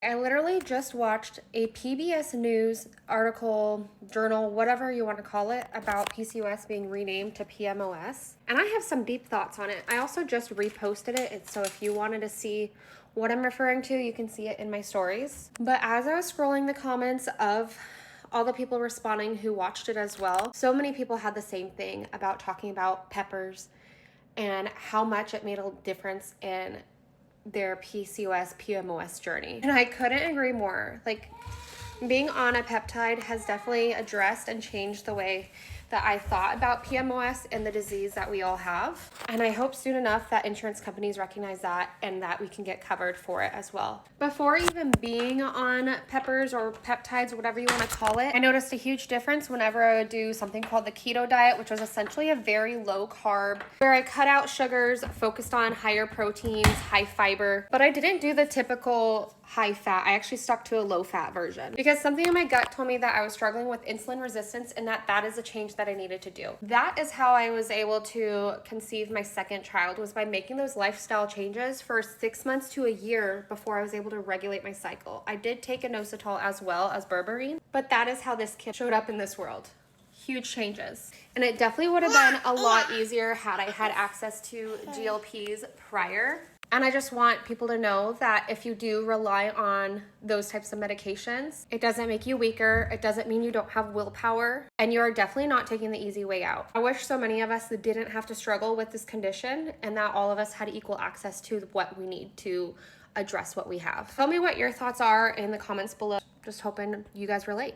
I literally just watched a PBS News article, journal, whatever you want to call it, about PCOS being renamed to PMOS. And I have some deep thoughts on it. I also just reposted it, so if you wanted to see what I'm referring to, you can see it in my stories. But as I was scrolling the comments of all the people responding who watched it as well, so many people had the same thing about talking about peppers and how much it made a difference in their PCOS, PMOS journey. And I couldn't agree more. Like, being on a peptide has definitely addressed and changed the way that I thought about PMOS and the disease that we all have. And I hope soon enough that insurance companies recognize that and that we can get covered for it as well. Before even being on peppers or peptides, whatever you want to call it, I noticed a huge difference whenever I would do something called the keto diet, which was essentially a very low carb, where I cut out sugars, focused on higher proteins, high fiber, but I didn't do the typical high fat. I actually stuck to a low fat version because something in my gut told me that I was struggling with insulin resistance and that is a change that I needed to do. That is how I was able to conceive my second child, was by making those lifestyle changes for 6 months to a year before I was able to regulate my cycle. I did take inositol as well as berberine, but that is how this kid showed up in this world. Huge changes. And it definitely would have been a lot easier had I had access to GLPs prior. And I just want people to know that if you do rely on those types of medications, it doesn't make you weaker. It doesn't mean you don't have willpower. And you're definitely not taking the easy way out. I wish so many of us that didn't have to struggle with this condition and that all of us had equal access to what we need to address what we have. Tell me what your thoughts are in the comments below. Just hoping you guys relate.